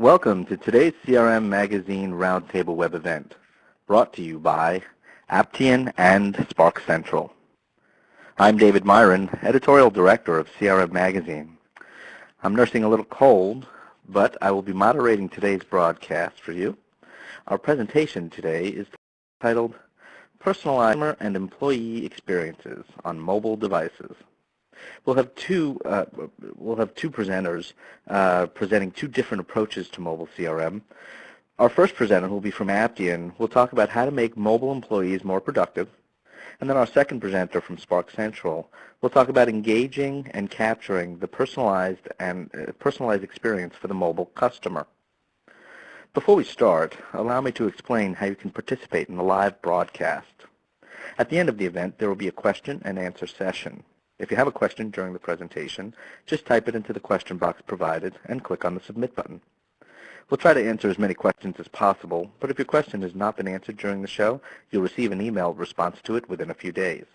Welcome to today's CRM Magazine Roundtable web event, brought to you by Aptean and Spark Central. I'm David Myron, Editorial Director of CRM Magazine. I'm nursing a little cold, but I will be moderating today's broadcast for you. Our presentation today is titled Personalize Customer and Employee Experiences on Mobile Devices. We'll have two presenters presenting two different approaches to mobile CRM. Our first presenter will be from Aptean. We'll talk about how to make mobile employees more productive. And then our second presenter from Spark Central will talk about engaging and capturing the personalized experience for the mobile customer. Before we start, allow me to explain how you can participate in the live broadcast. At the end of the event, there will be a question and answer session. If you have a question during the presentation, just type it into the question box provided and click on the Submit button. We'll try to answer as many questions as possible, but if your question has not been answered during the show, you'll receive an email response to it within a few days.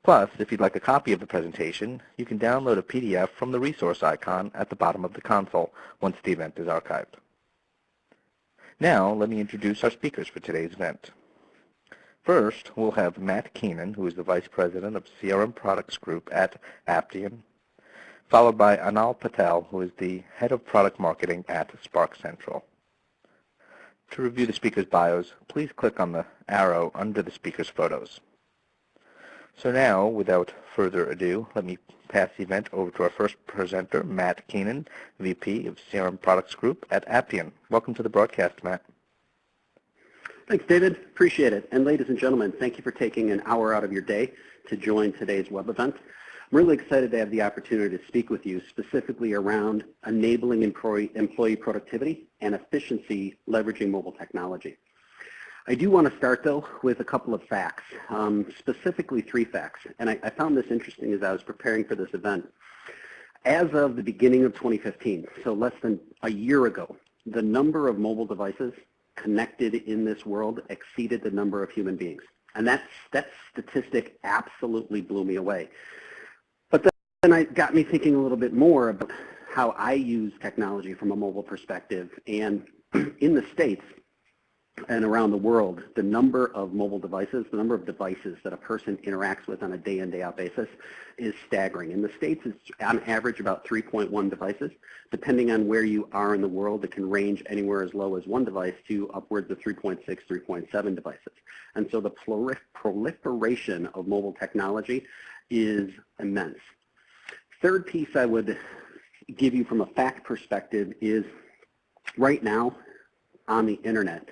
Plus, if you'd like a copy of the presentation, you can download a PDF from the resource icon at the bottom of the console once the event is archived. Now, let me introduce our speakers for today's event. First, we'll have Matt Keenan, who is the Vice President of CRM Products Group at Aptean, followed by Anal Patel, who is the Head of Product Marketing at Spark Central. To review the speakers' bios, please click on the arrow under the speakers' photos. So now, without further ado, let me pass the event over to our first presenter, Matt Keenan, VP of CRM Products Group at Aptean. Welcome to the broadcast, Matt. Thanks, David. Appreciate it. And ladies and gentlemen, thank you for taking an hour out of your day to join today's web event. I'm really excited to have the opportunity to speak with you specifically around enabling employee productivity and efficiency leveraging mobile technology. I do want to start, though, with a couple of facts, specifically 3 facts. And I found this interesting as I was preparing for this event. As of the beginning of 2015, so less than a year ago, the number of mobile devices connected in this world exceeded the number of human beings. And that statistic absolutely blew me away. But then it got me thinking a little bit more about how I use technology from a mobile perspective. And in the States and around the world, the number of mobile devices, the number of devices that a person interacts with on a day in, day out basis is staggering. In the States, it's on average about 3.1 devices. Depending on where you are in the world, it can range anywhere as low as 1 device to upwards of 3.6, 3.7 devices. And so the proliferation of mobile technology is immense. Third piece I would give you from a fact perspective is right now on the internet,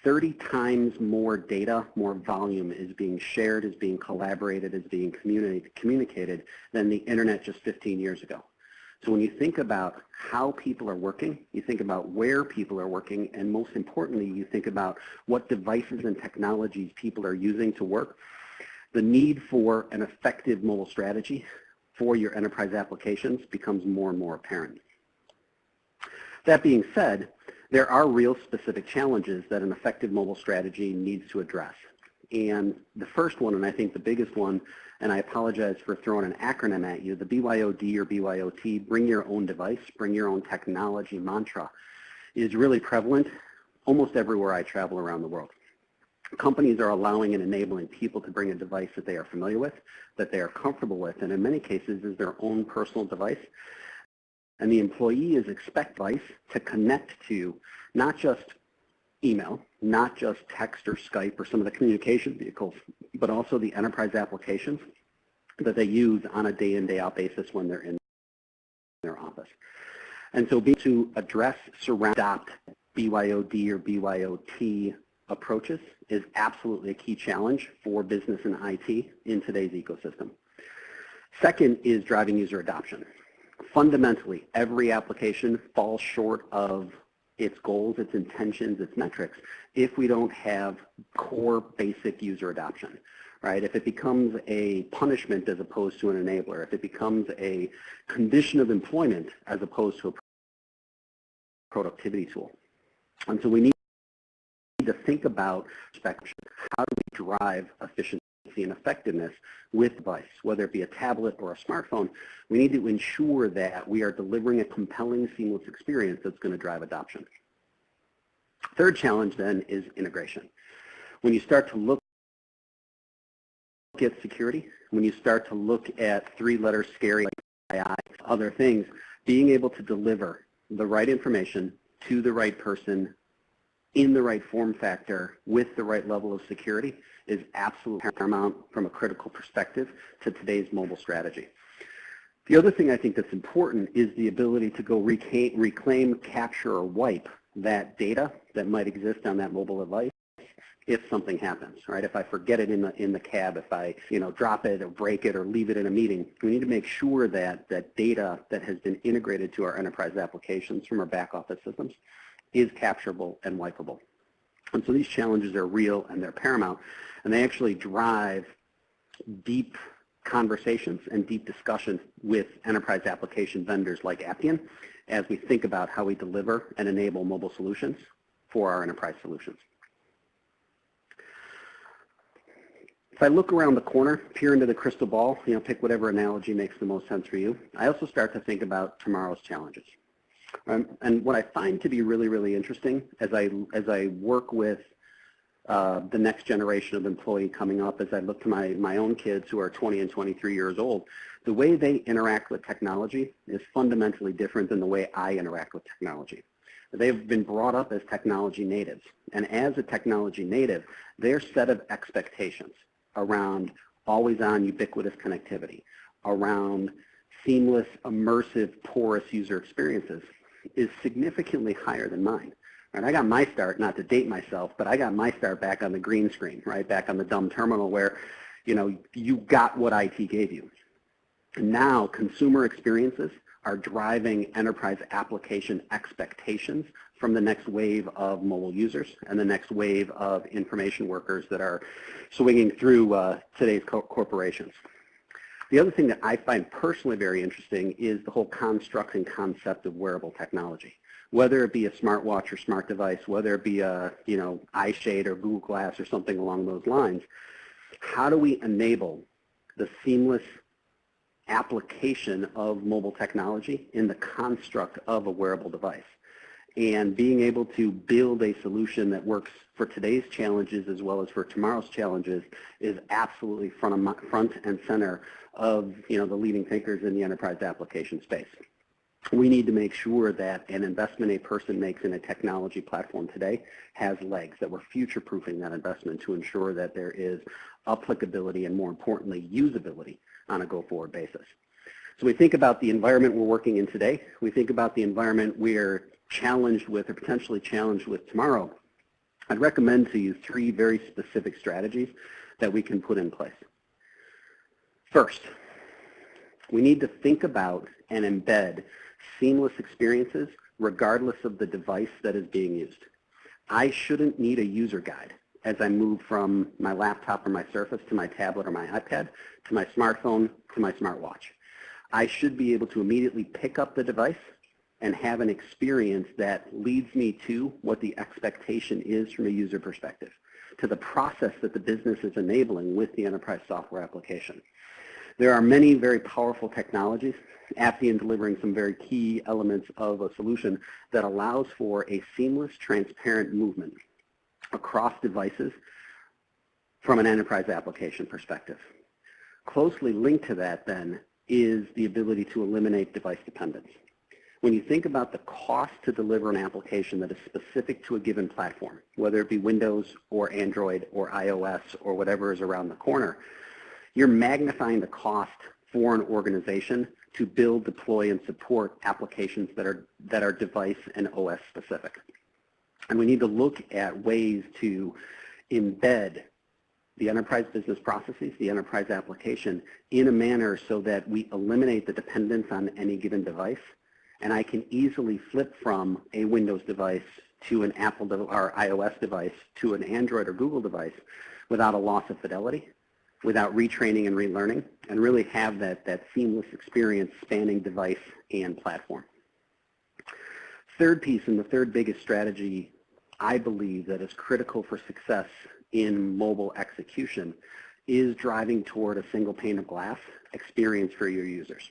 30 times more data, more volume is being shared, is being collaborated, is being communicated than the internet just 15 years ago. So when you think about how people are working, you think about where people are working, and most importantly, you think about what devices and technologies people are using to work, the need for an effective mobile strategy for your enterprise applications becomes more and more apparent. That being said, there are real specific challenges that an effective mobile strategy needs to address. And the first one, and I think the biggest one, and I apologize for throwing an acronym at you, the BYOD or BYOT, bring your own device, bring your own technology mantra, is really prevalent almost everywhere I travel around the world. Companies are allowing and enabling people to bring a device that they are familiar with, that they are comfortable with, and in many cases is their own personal device. And the employee is expected to connect to not just email, not just text or Skype or some of the communication vehicles, but also the enterprise applications that they use on a day in, day out basis when they're in their office. And so being able to address, adopt BYOD or BYOT approaches is absolutely a key challenge for business and IT in today's ecosystem. Second is driving user adoption. Fundamentally, every application falls short of its goals, its intentions, its metrics, if we don't have core basic user adoption, right? If it becomes a punishment as opposed to an enabler, if it becomes a condition of employment as opposed to a productivity tool. And so we need to think about how do we drive efficiency and effectiveness with device, whether it be a tablet or a smartphone. We need to ensure that we are delivering a compelling, seamless experience that's going to drive adoption. Third challenge then is integration. When you start to look at security, when you start to look at three-letter scary like AI, other things, being able to deliver the right information to the right person in the right form factor with the right level of security is absolutely paramount from a critical perspective to today's mobile strategy. The other thing I think that's important is the ability to go reclaim, capture, or wipe that data that might exist on that mobile device if something happens, right? If I forget it in the cab, if I drop it or break it or leave it in a meeting, we need to make sure that that data that has been integrated to our enterprise applications from our back office systems is capturable and wipeable. And so these challenges are real and they're paramount, and they actually drive deep conversations and deep discussions with enterprise application vendors like Appian as we think about how we deliver and enable mobile solutions for our enterprise solutions. If I look around the corner, peer into the crystal ball, pick whatever analogy makes the most sense for you, I also start to think about tomorrow's challenges. And what I find to be really, really interesting as I work with the next generation of employee coming up, as I look to my own kids who are 20 and 23 years old, the way they interact with technology is fundamentally different than the way I interact with technology. They've been brought up as technology natives, and as a technology native, their set of expectations around always-on ubiquitous connectivity, around seamless, immersive, porous user experiences is significantly higher than mine. And I got my start, not to date myself, but I got my start back on the green screen, right, back on the dumb terminal where, you got what IT gave you. And now consumer experiences are driving enterprise application expectations from the next wave of mobile users and the next wave of information workers that are swinging through today's corporations. The other thing that I find personally very interesting is the whole construct and concept of wearable technology. Whether it be a smartwatch or smart device, whether it be a eye shade or Google Glass or something along those lines, how do we enable the seamless application of mobile technology in the construct of a wearable device? And being able to build a solution that works for today's challenges as well as for tomorrow's challenges is absolutely front and center of the leading thinkers in the enterprise application space. We need to make sure that an investment a person makes in a technology platform today has legs, that we're future-proofing that investment to ensure that there is applicability and, more importantly, usability on a go-forward basis. So we think about the environment we're working in today. We think about the environment we're challenged with or potentially challenged with tomorrow. I'd recommend to you three very specific strategies that we can put in place. First, we need to think about and embed seamless experiences regardless of the device that is being used. I shouldn't need a user guide as I move from my laptop or my Surface to my tablet or my iPad to my smartphone to my smartwatch. I should be able to immediately pick up the device and have an experience that leads me to what the expectation is from a user perspective, to the process that the business is enabling with the enterprise software application. There are many very powerful technologies, Appian delivering some very key elements of a solution that allows for a seamless, transparent movement across devices from an enterprise application perspective. Closely linked to that, then, is the ability to eliminate device dependence. When you think about the cost to deliver an application that is specific to a given platform, whether it be Windows or Android or iOS or whatever is around the corner, you're magnifying the cost for an organization to build, deploy, and support applications that are device and OS specific. And we need to look at ways to embed the enterprise business processes, the enterprise application, in a manner so that we eliminate the dependence on any given device. And I can easily flip from a Windows device to an Apple or iOS device to an Android or Google device without a loss of fidelity, without retraining and relearning, and really have that seamless experience spanning device and platform. Third piece, and the third biggest strategy I believe that is critical for success in mobile execution, is driving toward a single pane of glass experience for your users.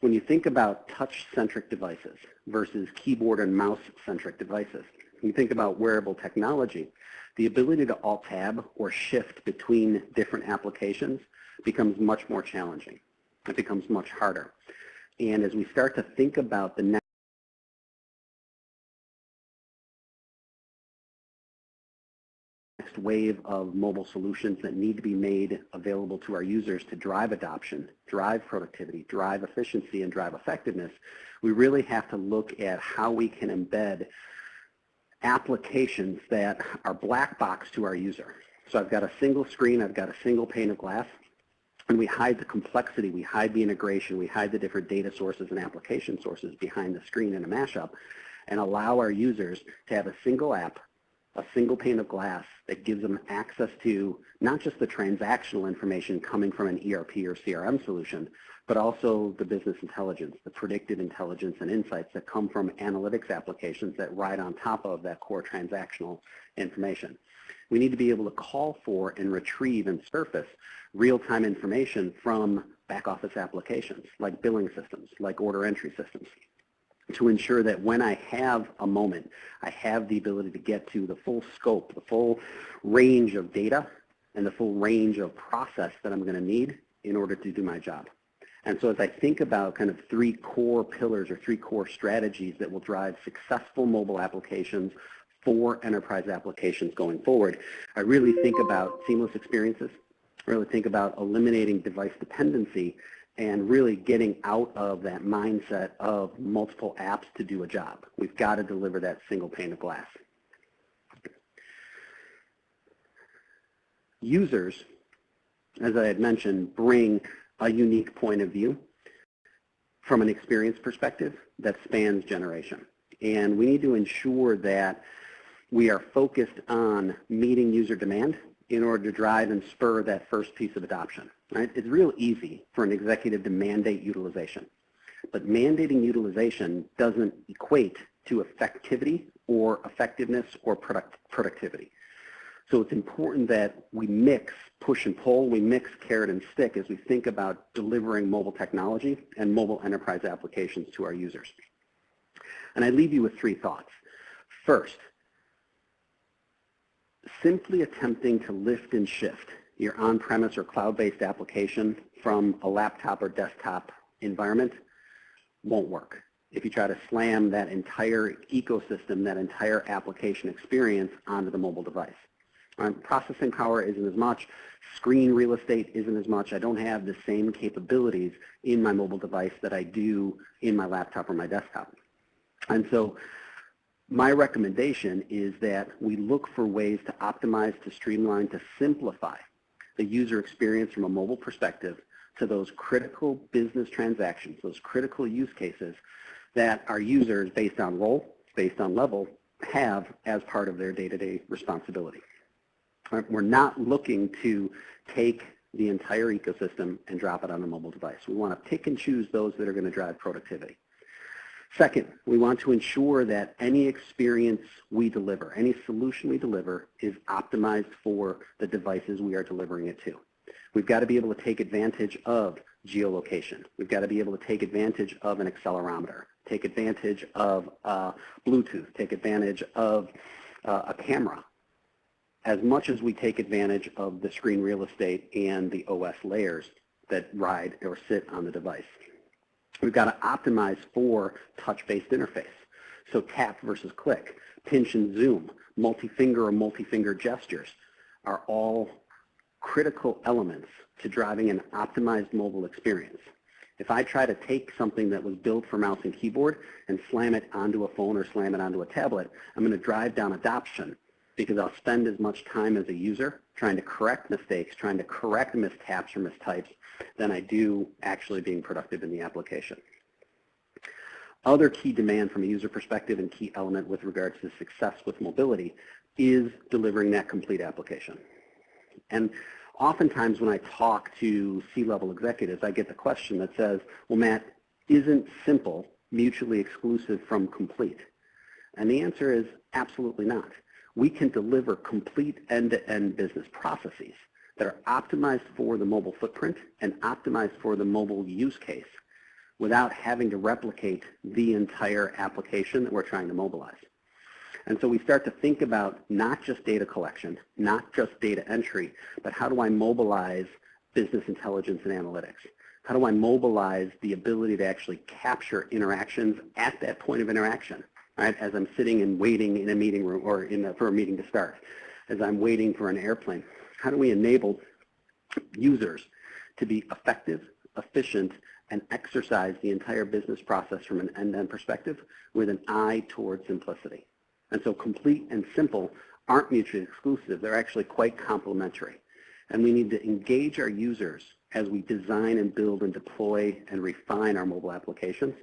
When you think about touch-centric devices versus keyboard and mouse-centric devices, when you think about wearable technology, the ability to alt-tab or shift between different applications becomes much more challenging. It becomes much harder. And as we start to think about the next wave of mobile solutions that need to be made available to our users to drive adoption, drive productivity, drive efficiency, and drive effectiveness, we really have to look at how we can embed applications that are black box to our user. So I've got a single screen, I've got a single pane of glass, and we hide the complexity, we hide the integration, we hide the different data sources and application sources behind the screen in a mashup, and allow our users to have a single app, a single pane of glass that gives them access to not just the transactional information coming from an ERP or CRM solution, but also the business intelligence, the predictive intelligence and insights that come from analytics applications that ride on top of that core transactional information. We need to be able to call for and retrieve and surface real-time information from back-office applications like billing systems, like order entry systems, to ensure that when I have a moment, I have the ability to get to the full scope, the full range of data, and the full range of process that I'm going to need in order to do my job. And so as I think about kind of three core pillars or three core strategies that will drive successful mobile applications for enterprise applications going forward, I really think about seamless experiences, I really think about eliminating device dependency, and really getting out of that mindset of multiple apps to do a job. We've got to deliver that single pane of glass. Users, as I had mentioned, bring a unique point of view from an experience perspective that spans generation. And we need to ensure that we are focused on meeting user demand in order to drive and spur that first piece of adoption. Right? It's real easy for an executive to mandate utilization, but mandating utilization doesn't equate to effectivity or effectiveness or productivity. So it's important that we mix push and pull, we mix carrot and stick as we think about delivering mobile technology and mobile enterprise applications to our users. And I leave you with three thoughts. First, simply attempting to lift and shift your on-premise or cloud-based application from a laptop or desktop environment won't work. If you try to slam that entire ecosystem, that entire application experience onto the mobile device. Processing power isn't as much, screen real estate isn't as much. I don't have the same capabilities in my mobile device that I do in my laptop or my desktop. And so my recommendation is that we look for ways to optimize, to streamline, to simplify the user experience from a mobile perspective to those critical business transactions, those critical use cases that our users, based on role, based on level, have as part of their day-to-day responsibility. We're not looking to take the entire ecosystem and drop it on a mobile device. We want to pick and choose those that are going to drive productivity. Second, we want to ensure that any experience we deliver, any solution we deliver, is optimized for the devices we are delivering it to. We've got to be able to take advantage of geolocation. We've got to be able to take advantage of an accelerometer, take advantage of Bluetooth, take advantage of a camera, as much as we take advantage of the screen real estate and the OS layers that ride or sit on the device. We've got to optimize for touch-based interface. So tap versus click, pinch and zoom, multi-finger or multi-finger gestures are all critical elements to driving an optimized mobile experience. If I try to take something that was built for mouse and keyboard and slam it onto a phone or slam it onto a tablet, I'm going to drive down adoption because I'll spend as much time as a user trying to correct mistakes, trying to correct mistaps or mistypes than I do actually being productive in the application. Other key demand from a user perspective and key element with regards to success with mobility is delivering that complete application. And oftentimes when I talk to C-level executives, I get the question that says, well, Matt, isn't simple mutually exclusive from complete? And the answer is absolutely not. We can deliver complete end-to-end business processes that are optimized for the mobile footprint and optimized for the mobile use case without having to replicate the entire application that we're trying to mobilize. And so we start to think about not just data collection, not just data entry, but how do I mobilize business intelligence and analytics? How do I mobilize the ability to actually capture interactions at that point of interaction, right? As I'm sitting and waiting in a meeting room or for a meeting to start, as I'm waiting for an airplane. How do we enable users to be effective, efficient, and exercise the entire business process from an end-to-end perspective with an eye towards simplicity? And so complete and simple aren't mutually exclusive. They're actually quite complementary. And we need to engage our users as we design and build and deploy and refine our mobile applications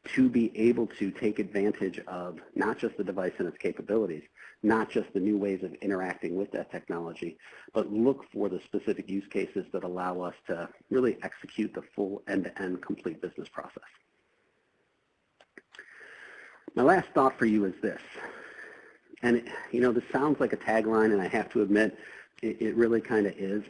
to be able to take advantage of not just the device and its capabilities, not just the new ways of interacting with that technology, but look for the specific use cases that allow us to really execute the full end-to-end complete business process. My last thought for you is this. And this sounds like a tagline, and I have to admit, it really kind of is.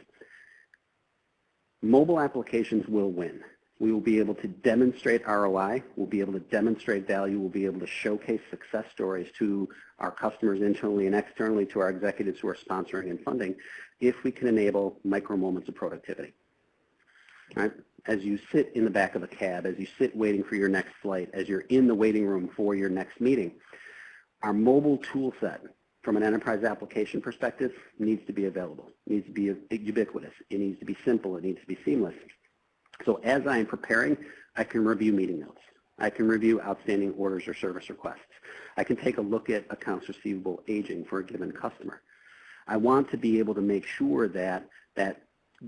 Mobile applications will win. We will be able to demonstrate ROI. We'll be able to demonstrate value. We'll be able to showcase success stories to our customers internally and externally, to our executives who are sponsoring and funding, if we can enable micro moments of productivity. Right? As you sit in the back of a cab, as you sit waiting for your next flight, as you're in the waiting room for your next meeting, our mobile tool set from an enterprise application perspective needs to be available. It needs to be ubiquitous. It needs to be simple. It needs to be seamless. So as I am preparing, I can review meeting notes. I can review outstanding orders or service requests. I can take a look at accounts receivable aging for a given customer. I want to be able to make sure that that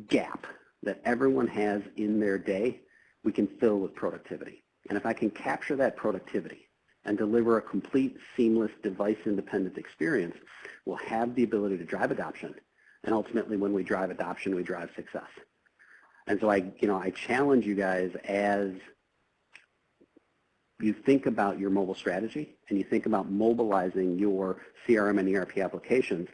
gap that everyone has in their day, we can fill with productivity. And if I can capture that productivity and deliver a complete, seamless, device-independent experience, we'll have the ability to drive adoption. And ultimately, when we drive adoption, we drive success. And so I challenge you guys, as you think about your mobile strategy and you think about mobilizing your CRM and ERP applications,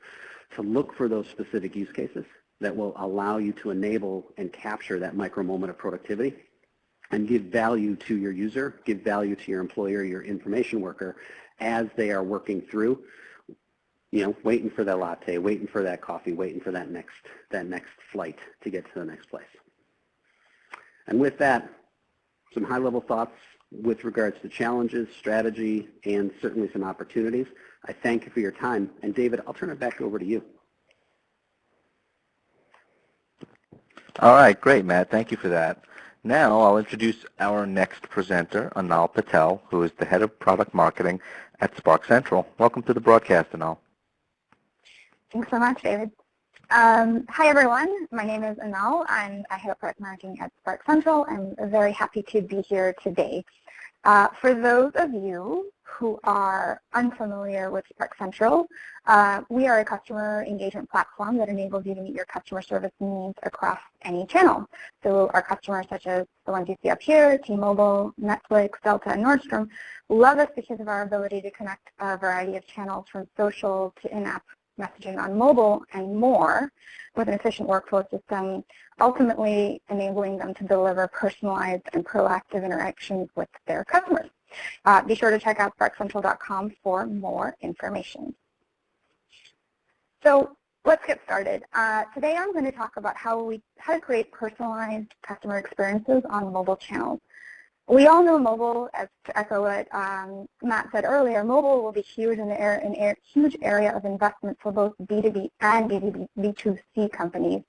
to look for those specific use cases that will allow you to enable and capture that micro moment of productivity and give value to your user, give value to your employer, your information worker, as they are working through, waiting for that latte, waiting for that coffee, waiting for that next flight to get to the next place. And with that, some high-level thoughts with regards to challenges, strategy, and certainly some opportunities. I thank you for your time. And David, I'll turn it back over to you. All right, great, Matt. Thank you for that. Now I'll introduce our next presenter, Anal Patel, who is the Head of Product Marketing at Spark Central. Welcome to the broadcast, Anal. Thanks so much, David. Hi, everyone. My name is Anal. I'm a Head of Product Marketing at Spark Central. I'm very happy to be here today. For those of you who are unfamiliar with Spark Central, we are a customer engagement platform that enables you to meet your customer service needs across any channel. So our customers, such as the ones you see up here, T-Mobile, Netflix, Delta, and Nordstrom, love us because of our ability to connect a variety of channels, from social to in-app messaging on mobile and more, with an efficient workflow system, ultimately enabling them to deliver personalized and proactive interactions with their customers. Be sure to check out sparkcentral.com for more information. So let's get started. Today I'm going to talk about how to create personalized customer experiences on mobile channels. We all know mobile, as to echo what Matt said earlier, mobile will be huge in a huge area of investment for both B2B and B2C companies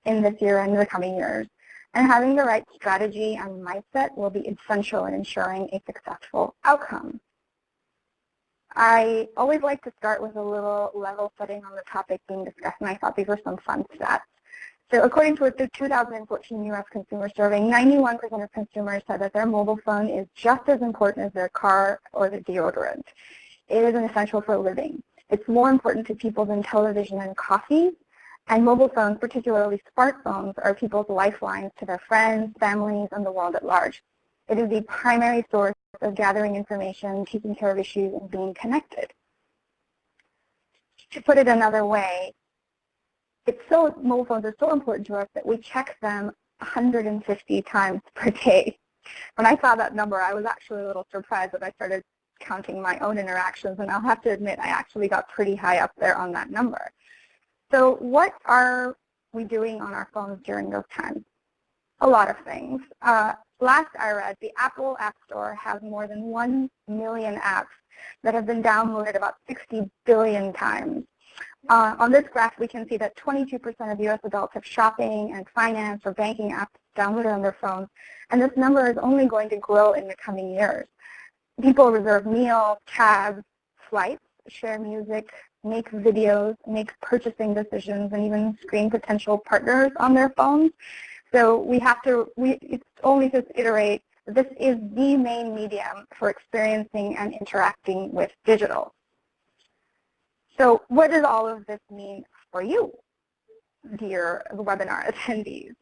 in this year and the coming years. And having the right strategy and mindset will be essential in ensuring a successful outcome. I always like to start with a little level setting on the topic being discussed, and I thought these were some fun stats. So according to a 2014 U.S. consumer survey, 91% of consumers said that their mobile phone is just as important as their car or the deodorant. It is an essential for living. It's more important to people than television and coffee, and mobile phones, particularly smartphones, are people's lifelines to their friends, families, and the world at large. It is the primary source of gathering information, taking care of issues, and being connected. To put it another way, mobile phones are so important to us that we check them 150 times per day. When I saw that number, I was actually a little surprised that I started counting my own interactions, and I'll have to admit I actually got pretty high up there on that number. So what are we doing on our phones during those times? A lot of things. Last I read, the Apple App Store has more than 1 million apps that have been downloaded about 60 billion times. On this graph, we can see that 22% of U.S. adults have shopping and finance or banking apps downloaded on their phones, and this number is only going to grow in the coming years. People reserve meals, cabs, flights, share music, make videos, make purchasing decisions, and even screen potential partners on their phones. So it's only to iterate, this is the main medium for experiencing and interacting with digital. So what does all of this mean for you, dear webinar attendees?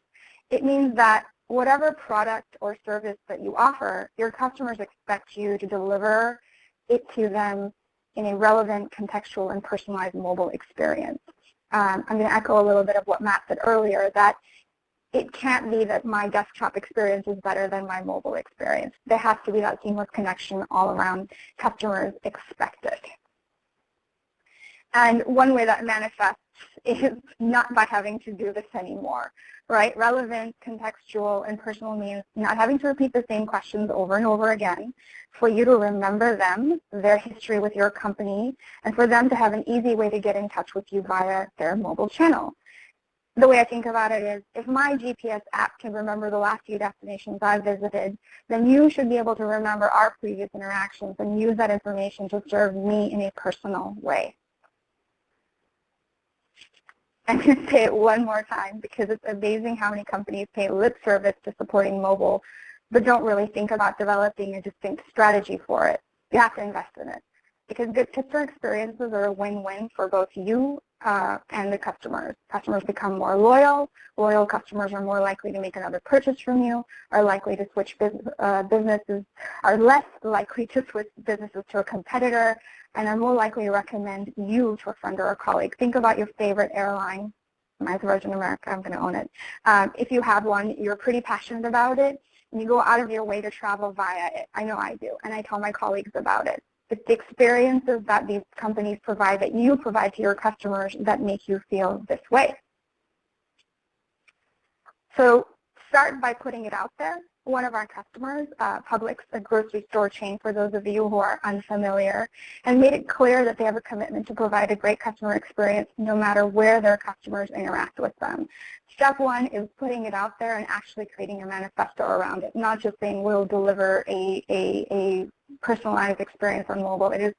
It means that whatever product or service that you offer, your customers expect you to deliver it to them in a relevant, contextual, and personalized mobile experience. I'm going to echo a little bit of what Matt said earlier, that it can't be that my desktop experience is better than my mobile experience. There has to be that seamless connection all around. Customers expect it. And one way that manifests is not by having to do this anymore, right? Relevant, contextual, and personal means not having to repeat the same questions over and over again, for you to remember them, their history with your company, and for them to have an easy way to get in touch with you via their mobile channel. The way I think about it is, if my GPS app can remember the last few destinations I've visited, then you should be able to remember our previous interactions and use that information to serve me in a personal way. I'm going to say it one more time because it's amazing how many companies pay lip service to supporting mobile, but don't really think about developing a distinct strategy for it. You have to invest in it, because good customer experiences are a win-win for both you and the customers. Customers become more loyal. Loyal customers are more likely to make another purchase from you, are likely to switch businesses, are less likely to switch businesses to a competitor, and are more likely to recommend you to a friend or a colleague. Think about your favorite airline. Mine's Virgin America. I'm going to own it. If you have one, you're pretty passionate about it, and you go out of your way to travel via it. I know I do, and I tell my colleagues about it. It's the experiences that these companies provide, that you provide to your customers, that make you feel this way. So start by putting it out there. One of our customers, Publix, a grocery store chain for those of you who are unfamiliar, and made it clear that they have a commitment to provide a great customer experience no matter where their customers interact with them. Step one is putting it out there and actually creating a manifesto around it, not just saying we'll deliver a personalized experience on mobile. It is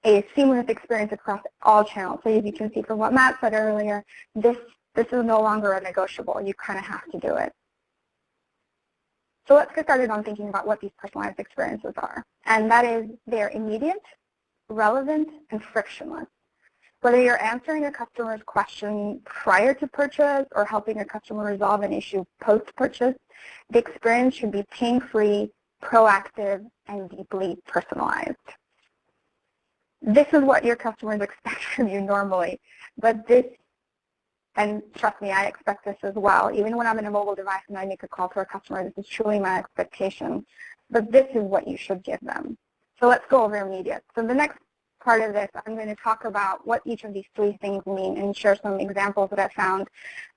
a seamless experience across all channels. So as you can see from what Matt said earlier, this is no longer a negotiable. You kind of have to do it. So let's get started on thinking about what these personalized experiences are. And that is, they're immediate, relevant, and frictionless. Whether you're answering a customer's question prior to purchase or helping a customer resolve an issue post-purchase, the experience should be pain-free, proactive, and deeply personalized. This is what your customers expect from you normally, but this, and trust me, I expect this as well. Even when I'm in a mobile device and I make a call to a customer, this is truly my expectation. But this is what you should give them. So let's go over immediate. So the next part of this, I'm going to talk about what each of these three things mean and share some examples that I found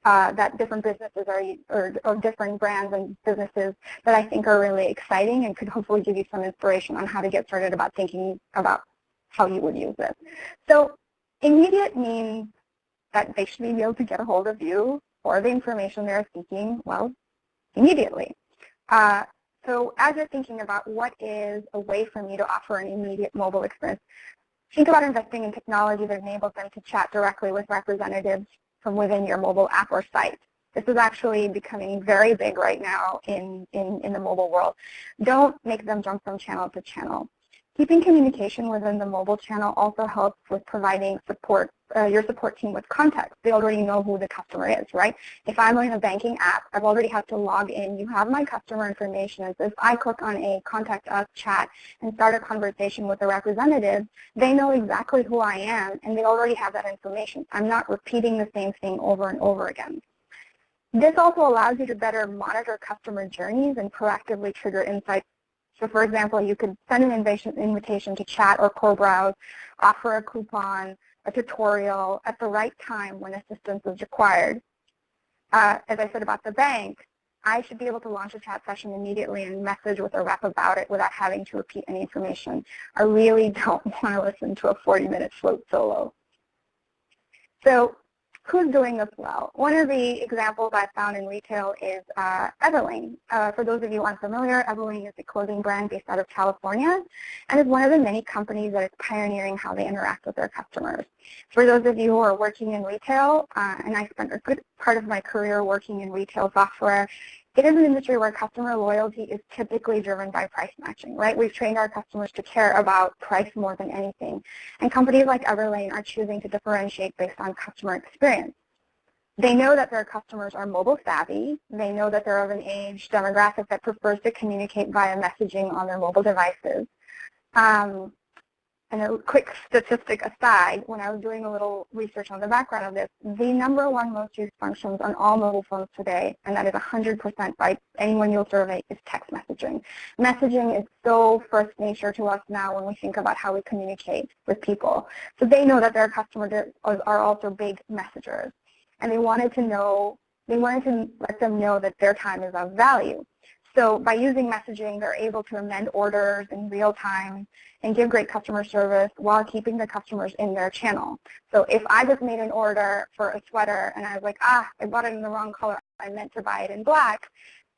that different businesses or different brands and businesses that I think are really exciting and could hopefully give you some inspiration on how to get started about thinking about how you would use this. So immediate means that they should be able to get a hold of you or the information they're seeking, well, immediately. So as you're thinking about what is a way for me to offer an immediate mobile experience, think about investing in technology that enables them to chat directly with representatives from within your mobile app or site. This is actually becoming very big right now in the mobile world. Don't make them jump from channel to channel. Keeping communication within the mobile channel also helps with providing support, your support team with context. They already know who the customer is, right? If I'm in a banking app, I've already had to log in. You have my customer information. And so if I click on a contact us chat and start a conversation with a representative, they know exactly who I am, and they already have that information. I'm not repeating the same thing over and over again. This also allows you to better monitor customer journeys and proactively trigger insights. So for example, you could send an invitation to chat or co-browse, offer a coupon, a tutorial at the right time when assistance is required. As I said about the bank, I should be able to launch a chat session immediately and message with a rep about it without having to repeat any information. I really don't want to listen to a 40-minute float solo. So who's doing this well? One of the examples I found in retail is Everlane. For those of you unfamiliar, Everlane is a clothing brand based out of California and is one of the many companies that is pioneering how they interact with their customers. For those of you who are working in retail, and I spent a good part of my career working in retail software, it is an industry where customer loyalty is typically driven by price matching, right? We've trained our customers to care about price more than anything. And companies like Everlane are choosing to differentiate based on customer experience. They know that their customers are mobile savvy. They know that they're of an age demographic that prefers to communicate via messaging on their mobile devices. And a quick statistic aside, when I was doing a little research on the background of this, the #1 most used functions on all mobile phones today, and that is 100% by anyone you'll survey, is text messaging. Messaging is so first nature to us now when we think about how we communicate with people. So they know that their customers are also big messengers, and they wanted to let them know that their time is of value. So by using messaging, they're able to amend orders in real time and give great customer service while keeping the customers in their channel. So if I just made an order for a sweater and I was like, I bought it in the wrong color, I meant to buy it in black,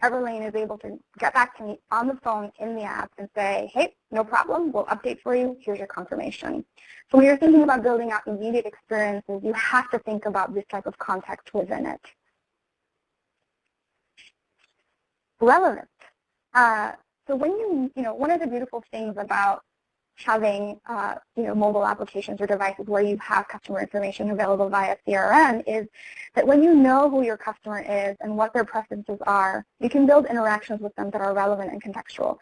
Everlane is able to get back to me on the phone in the app and say, hey, no problem, we'll update for you, here's your confirmation. So when you're thinking about building out immediate experiences, you have to think about this type of context within it. Relevant. So when one of the beautiful things about having mobile applications or devices where you have customer information available via CRM is that when you know who your customer is and what their preferences are, you can build interactions with them that are relevant and contextual.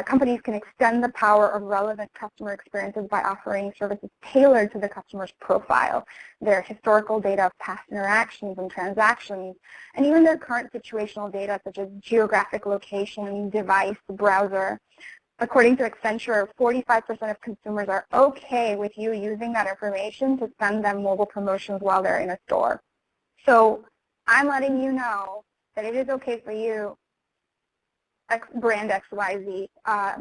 Companies can extend the power of relevant customer experiences by offering services tailored to the customer's profile, their historical data of past interactions and transactions, and even their current situational data such as geographic location, device, browser. According to Accenture, 45% of consumers are okay with you using that information to send them mobile promotions while they're in a store. So I'm letting you know that it is okay for you, brand XYZ,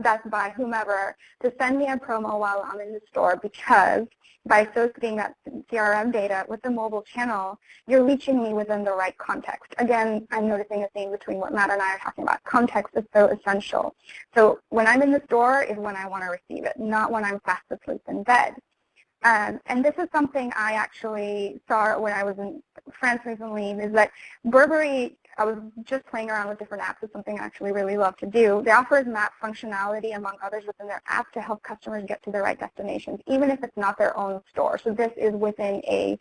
Best Buy, whomever, to send me a promo while I'm in the store, because by associating that CRM data with the mobile channel, you're reaching me within the right context. Again, I'm noticing a theme between what Matt and I are talking about. Context is so essential. So when I'm in the store is when I want to receive it, not when I'm fast asleep in bed. And this is something I actually saw when I was in France recently, is that Burberry, I was just playing around with different apps. It's something I actually really love to do. They offer map functionality, among others, within their app to help customers get to the right destinations, even if it's not their own store. So this is within a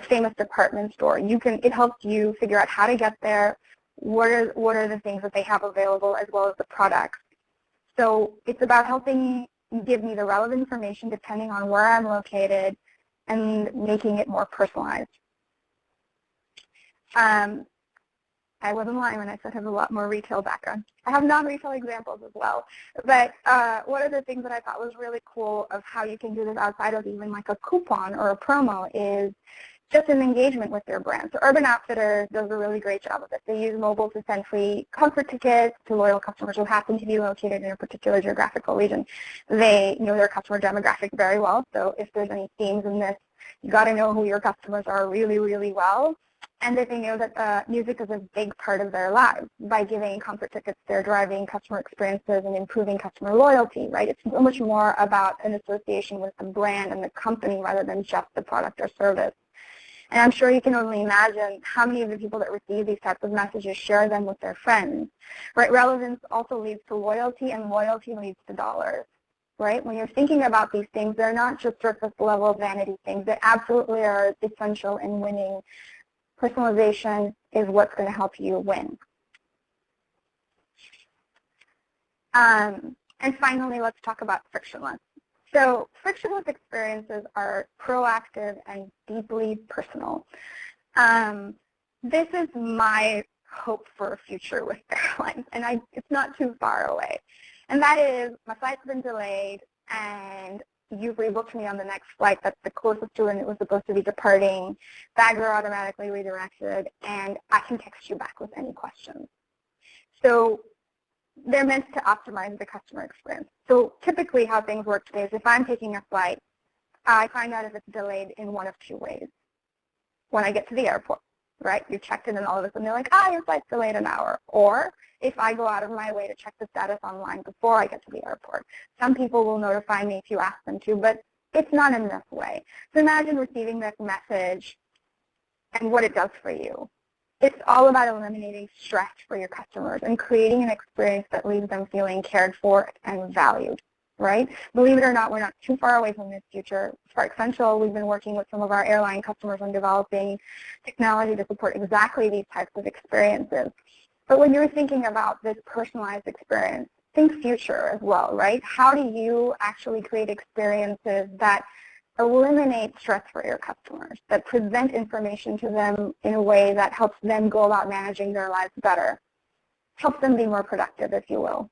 famous department store. It helps you figure out how to get there, what are the things that they have available, as well as the products. So it's about helping give me the relevant information depending on where I'm located and making it more personalized. I wasn't lying when I said I have a lot more retail background. I have non-retail examples as well. But one of the things that I thought was really cool of how you can do this outside of even like a coupon or a promo is just an engagement with their brand. So Urban Outfitters does a really great job of it. They use mobile to send free concert tickets to loyal customers who happen to be located in a particular geographical region. They know their customer demographic very well. So if there's any themes in this, you got to know who your customers are really, really well. And that they know that music is a big part of their lives. By giving concert tickets, they're driving customer experiences and improving customer loyalty, right? It's so much more about an association with the brand and the company rather than just the product or service. And I'm sure you can only imagine how many of the people that receive these types of messages share them with their friends, right? Relevance also leads to loyalty, and loyalty leads to dollars, right? When you're thinking about these things, they're not just surface level vanity things. They absolutely are essential in winning. Personalization is what's going to help you win. And finally, let's talk about frictionless. So frictionless experiences are proactive and deeply personal. This is my hope for a future with airlines, and it's not too far away. And that is, my flight's been delayed, and you've rebooked me on the next flight that's the closest to when it was supposed to be departing. Bags are automatically redirected, and I can text you back with any questions. So they're meant to optimize the customer experience. So typically how things work today is if I'm taking a flight, I find out if it's delayed in one of two ways. When I get to the airport, right? You checked in and all of a sudden they're like, your flight's delayed an hour. Or if I go out of my way to check the status online before I get to the airport. Some people will notify me if you ask them to, but it's not in this way. So imagine receiving this message and what it does for you. It's all about eliminating stress for your customers and creating an experience that leaves them feeling cared for and valued, right? Believe it or not, we're not too far away from this future. Spark Central, we've been working with some of our airline customers on developing technology to support exactly these types of experiences. But when you're thinking about this personalized experience, think future as well, right? How do you actually create experiences that eliminate stress for your customers, that present information to them in a way that helps them go about managing their lives better, helps them be more productive, if you will.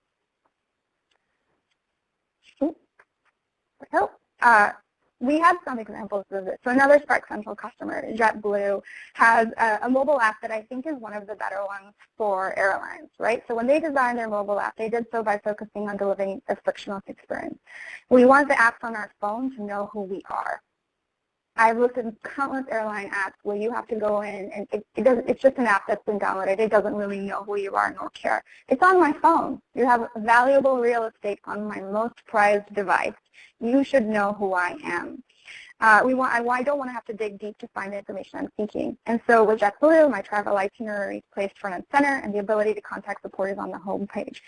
So, we have some examples of this. So another Spark Central customer, JetBlue, has a mobile app that I think is one of the better ones for airlines, right? So when they designed their mobile app, they did so by focusing on delivering a frictionless experience. We want the apps on our phone to know who we are. I've looked at countless airline apps where you have to go in and it's just an app that's been downloaded. It doesn't really know who you are nor care. It's on my phone. You have valuable real estate on my most prized device. You should know who I am. I don't want to have to dig deep to find the information I'm seeking. And so with JetBlue, my travel itinerary is placed front and center, and the ability to contact support is on the home page.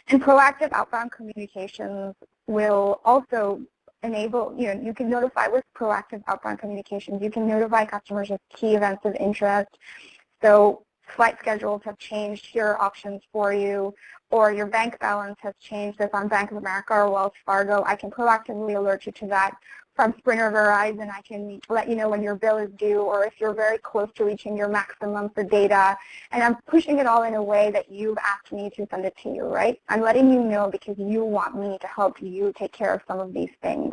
And proactive outbound communications will also enable, you can notify with proactive outbound communications. You can notify customers of key events of interest. So flight schedules have changed, here are options for you, or your bank balance has changed. If I'm Bank of America or Wells Fargo, I can proactively alert you to that. From Sprint or Verizon, I can let you know when your bill is due or if you're very close to reaching your maximum for data. And I'm pushing it all in a way that you've asked me to send it to you, right? I'm letting you know because you want me to help you take care of some of these things.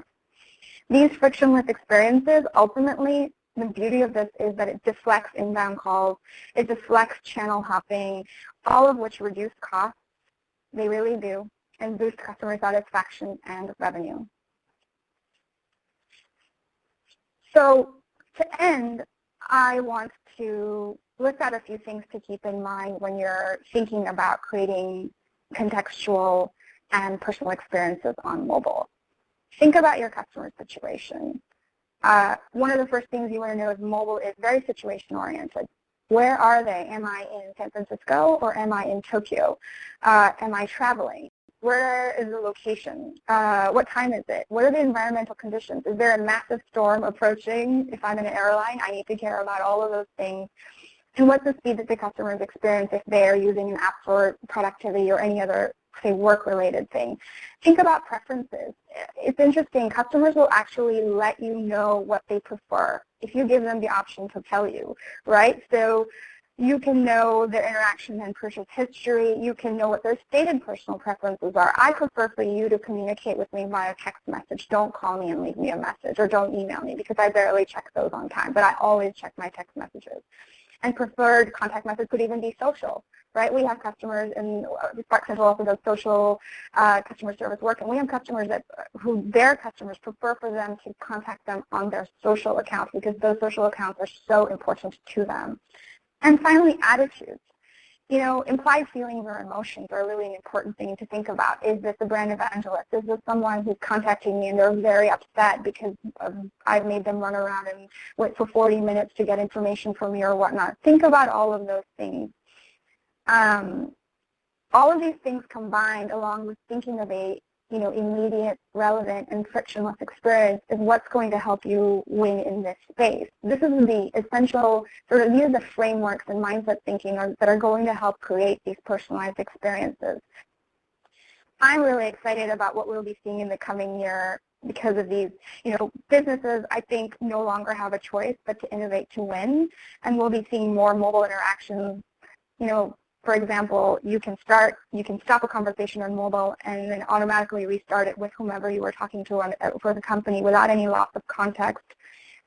These frictionless experiences, ultimately, the beauty of this is that it deflects inbound calls, it deflects channel hopping, all of which reduce costs. They really do, and boost customer satisfaction and revenue. So to end, I want to look at a few things to keep in mind when you're thinking about creating contextual and personal experiences on mobile. Think about your customer situation. One of the first things you want to know is mobile is very situation-oriented. Where are they? Am I in San Francisco or am I in Tokyo? Am I traveling? Where is the location? What time is it? What are the environmental conditions? Is there a massive storm approaching? If I'm in an airline, I need to care about all of those things. And what's the speed that the customers experience if they are using an app for productivity or any other, say, work-related thing? Think about preferences. It's interesting. Customers will actually let you know what they prefer if you give them the option to tell you, right? So you can know their interaction and purchase history. You can know what their stated personal preferences are. I prefer for you to communicate with me via text message. Don't call me and leave me a message, or don't email me because I barely check those on time, but I always check my text messages. And preferred contact method could even be social, right? We have customers, and Spark Central also does social customer service work, and we have customers who their customers prefer for them to contact them on their social accounts because those social accounts are so important to them. And finally, attitudes. You know, implied feelings or emotions are really an important thing to think about. Is this a brand evangelist? Is this someone who's contacting me and they're very upset because I've made them run around and wait for 40 minutes to get information from me or whatnot? Think about all of those things. All of these things combined, along with thinking of a immediate, relevant, and frictionless experience is what's going to help you win in this space. This is the essential, these are the frameworks and mindset thinking that are going to help create these personalized experiences. I'm really excited about what we'll be seeing in the coming year because of these, businesses, I think, no longer have a choice but to innovate to win, and we'll be seeing more mobile interactions. For example, you can stop a conversation on mobile and then automatically restart it with whomever you were talking to for the company without any loss of context.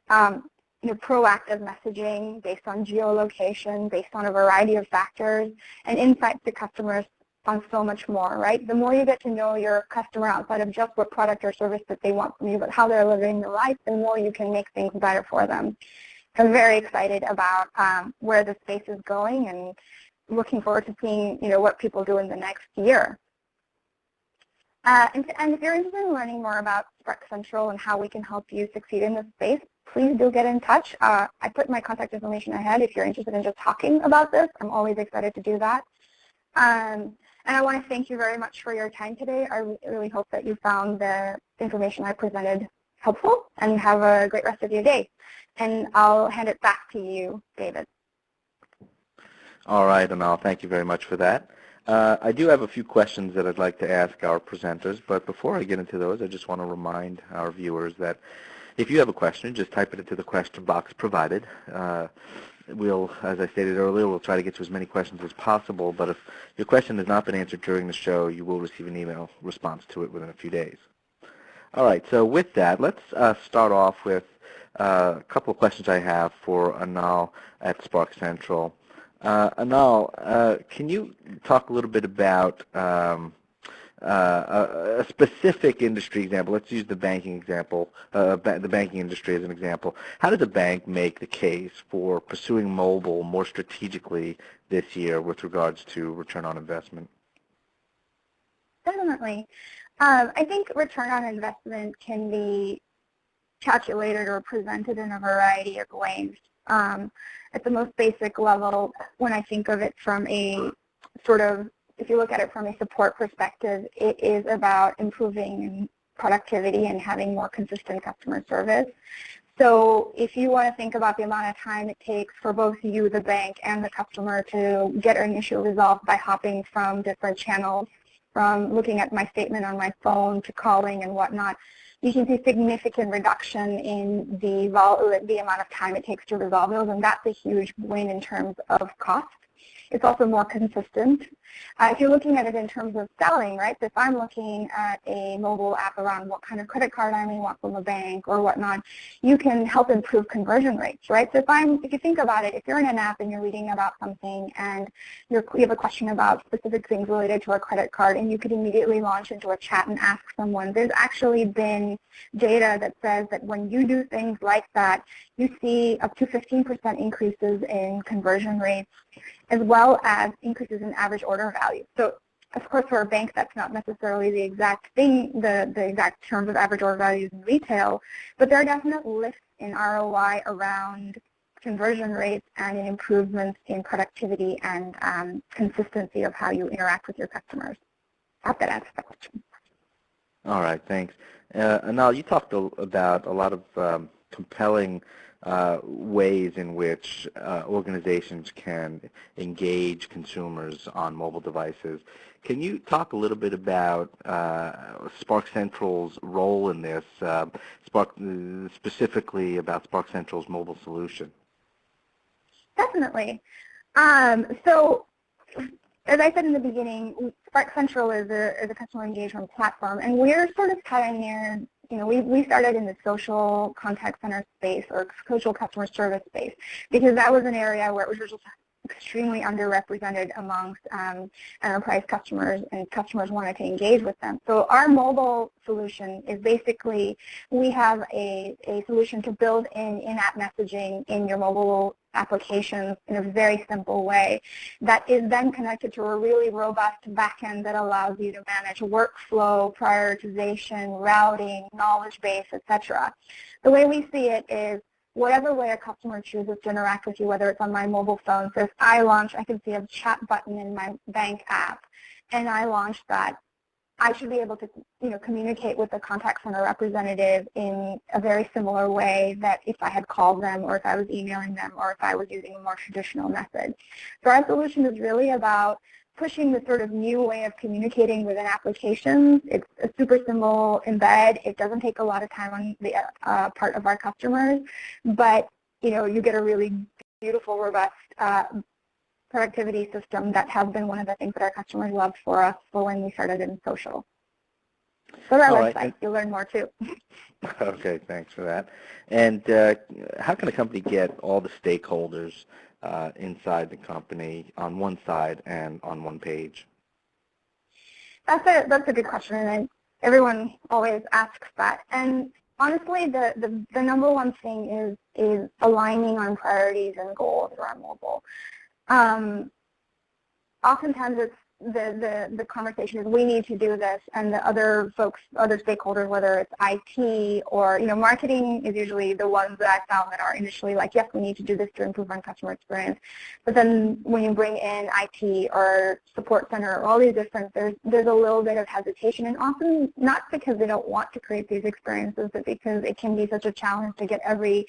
Proactive messaging based on geolocation, based on a variety of factors, and insights to customers on so much more, right? The more you get to know your customer outside of just what product or service that they want from you, but how they're living their life, the more you can make things better for them. I'm very excited about where the space is going and looking forward to seeing, what people do in the next year. And if you're interested in learning more about Spark Central and how we can help you succeed in this space, please do get in touch. I put my contact information ahead if you're interested in just talking about this. I'm always excited to do that. And I want to thank you very much for your time today. I really hope that you found the information I presented helpful, and have a great rest of your day. And I'll hand it back to you, David. All right, Anal, thank you very much for that. I do have a few questions that I'd like to ask our presenters, but before I get into those, I just want to remind our viewers that if you have a question, just type it into the question box provided. We'll, as I stated earlier, we'll try to get to as many questions as possible, but if your question has not been answered during the show, you will receive an email response to it within a few days. All right, so with that, let's start off with a couple of questions I have for Anal at Spark Central. Anal, can you talk a little bit about a specific industry example? Let's use the banking example, the banking industry as an example. How does a bank make the case for pursuing mobile more strategically this year with regards to return on investment? Definitely. I think return on investment can be calculated or presented in a variety of ways. At the most basic level, when I think of it from a if you look at it from a support perspective, it is about improving productivity and having more consistent customer service. So if you want to think about the amount of time it takes for both you, the bank, and the customer to get an issue resolved by hopping from different channels, from looking at my statement on my phone to calling and whatnot, you can see significant reduction in the amount of time it takes to resolve those, and that's a huge win in terms of cost. It's also more consistent. If you're looking at it in terms of selling, right, so if I'm looking at a mobile app around what kind of credit card I may want from a bank or whatnot, you can help improve conversion rates, right? So if you think about it, if you're in an app and you're reading about something and you have a question about specific things related to a credit card, and you could immediately launch into a chat and ask someone, there's actually been data that says that when you do things like that, you see up to 15% increases in conversion rates, as well as increases in average order value. So, of course, for a bank, that's not necessarily the exact thing, the exact terms of average order values in retail, but there are definite lifts in ROI around conversion rates and in improvements in productivity and consistency of how you interact with your customers. I hope that answers that question. All right, thanks. Anal, you talked about a lot of compelling ways in which organizations can engage consumers on mobile devices. Can you talk a little bit about Spark Central's role in this, specifically about Spark Central's mobile solution? Definitely. So, as I said in the beginning, Spark Central is a customer engagement platform, and we're sort of pioneers. We started in the social contact center space or social customer service space because that was an area where it was just extremely underrepresented amongst enterprise customers, and customers wanted to engage with them. So our mobile solution is basically, we have a solution to build in-app messaging in your mobile applications in a very simple way that is then connected to a really robust backend that allows you to manage workflow, prioritization, routing, knowledge base, etc. The way we see it is whatever way a customer chooses to interact with you, whether it's on my mobile phone, so if I can see a chat button in my bank app, and I launch that, I should be able to, communicate with the contact center representative in a very similar way that if I had called them or if I was emailing them or if I was using a more traditional method. So our solution is really about pushing the sort of new way of communicating within applications. It's a super simple embed. It doesn't take a lot of time on the part of our customers, but you get a really beautiful, robust productivity system that has been one of the things that our customers loved for us for when we started in social. So our website, you'll learn more too. Okay, thanks for that. And how can a company get all the stakeholders inside the company on one side and on one page? That's a good question, and everyone always asks that. And honestly, the number one thing is aligning on priorities and goals around mobile. Oftentimes it's the conversation is we need to do this, and the other folks, other stakeholders, whether it's IT or marketing is usually the ones that I found that are initially like, yes, we need to do this to improve our customer experience. But then when you bring in IT or support center or all these different, there's a little bit of hesitation, and often not because they don't want to create these experiences, but because it can be such a challenge to get every,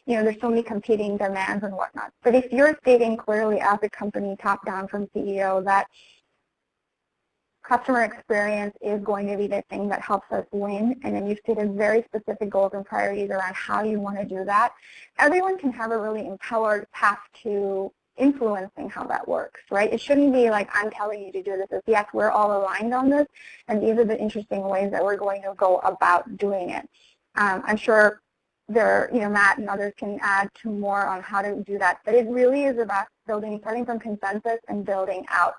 there's so many competing demands and whatnot. But if you're stating clearly as a company, top down from CEO, that customer experience is going to be the thing that helps us win, and then you've stated very specific goals and priorities around how you want to do that, everyone can have a really empowered path to influencing how that works, right? It shouldn't be like, I'm telling you to do this. It's, yes, we're all aligned on this, and these are the interesting ways that we're going to go about doing it. I'm sure Matt and others can add to more on how to do that, but it really is about starting from consensus and building out.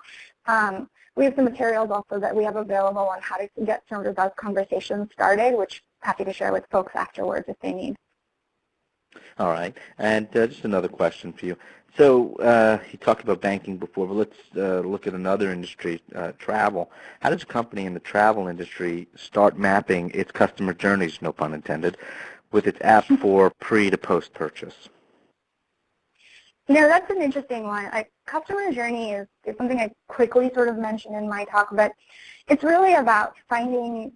We have some materials also that we have available on how to get some of those conversations started, which I'm happy to share with folks afterwards if they need. All right, and just another question for you. So you talked about banking before, but let's look at another industry, travel. How does a company in the travel industry start mapping its customer journeys, no pun intended, with its app for pre to post purchase? That's an interesting one. Customer journey is something I quickly sort of mentioned in my talk, but it's really about finding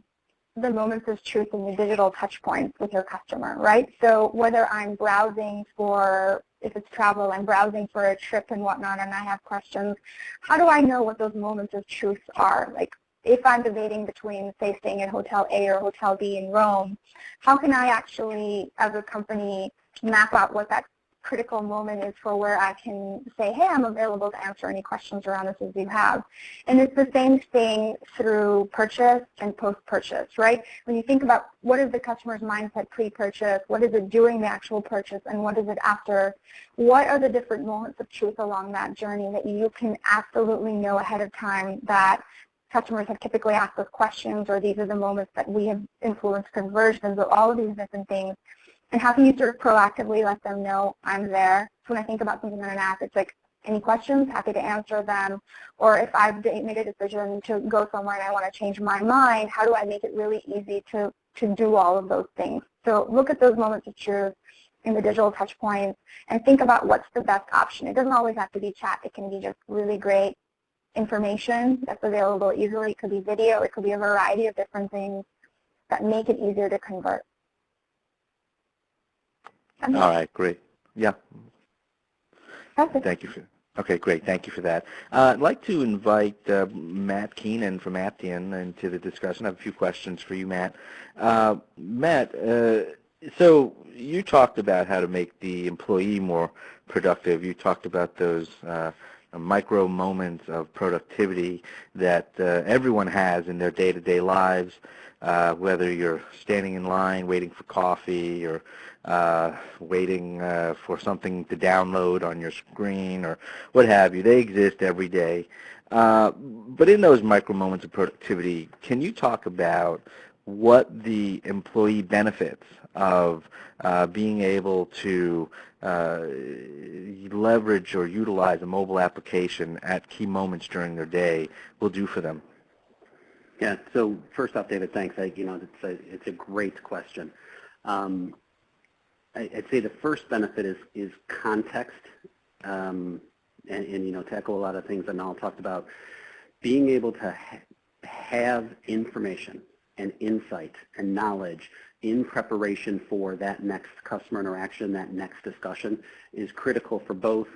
the moments of truth in the digital touch points with your customer, right? So whether I'm browsing for, if it's travel, I'm browsing for a trip and whatnot, and I have questions, how do I know what those moments of truth are? Like, if I'm debating between, say, staying at Hotel A or Hotel B in Rome, how can I actually, as a company, map out what that critical moment is for where I can say, hey, I'm available to answer any questions around this as you have. And it's the same thing through purchase and post-purchase, right? When you think about what is the customer's mindset pre-purchase, what is it during the actual purchase, and what is it after, what are the different moments of truth along that journey that you can absolutely know ahead of time that customers have typically asked us questions, or these are the moments that we have influenced conversions, or all of these different things. And how can you sort of proactively let them know I'm there? So when I think about something on an app, it's like, any questions? Happy to answer them. Or if I've made a decision to go somewhere and I want to change my mind, how do I make it really easy to do all of those things? So look at those moments of truth in the digital touch points and think about what's the best option. It doesn't always have to be chat. It can be just really great information that's available easily. It could be video. It could be a variety of different things that make it easier to convert. All right, great. Yeah. Perfect. Thank you. Okay, great. Thank you for that. I'd like to invite Matt Keenan from Aptian into the discussion. I have a few questions for you, Matt. Matt, so you talked about how to make the employee more productive. You talked about those micro moments of productivity that everyone has in their day-to-day lives, whether you're standing in line waiting for coffee or waiting for something to download on your screen or what have you. They exist every day. But in those micro moments of productivity, can you talk about what the employee benefits of being able to leverage or utilize a mobile application at key moments during their day will do for them? Yeah, so first off, David, thanks. It's a great question. I'd say the first benefit is context, and to echo a lot of things that Nal talked about, being able to have information and insight and knowledge in preparation for that next customer interaction, that next discussion, is critical for both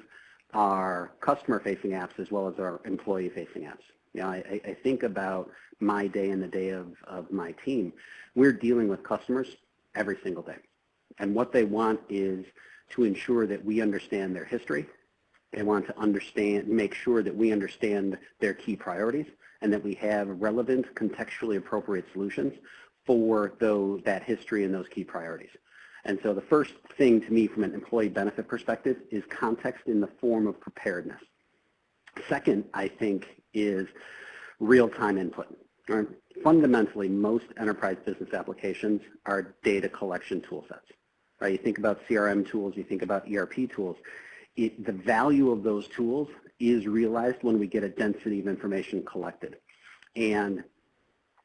our customer-facing apps as well as our employee-facing apps. You know, I think about my day and the day of my team. We're dealing with customers every single day. And what they want is to ensure that we understand their history. They want to make sure that we understand their key priorities and that we have relevant, contextually appropriate solutions for that history and those key priorities. And so the first thing to me from an employee benefit perspective is context in the form of preparedness. Second, I think, is real-time input. Right? Fundamentally, most enterprise business applications are data collection tool sets. Right? You think about CRM tools, you think about ERP tools. The value of those tools is realized when we get a density of information collected. And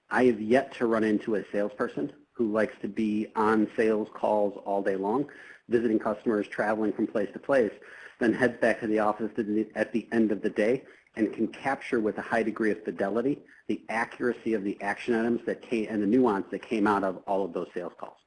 I have yet to run into a salesperson who likes to be on sales calls all day long, visiting customers, traveling from place to place, then heads back to the office at the end of the day and can capture with a high degree of fidelity the accuracy of the action items and the nuance that came out of all of those sales calls.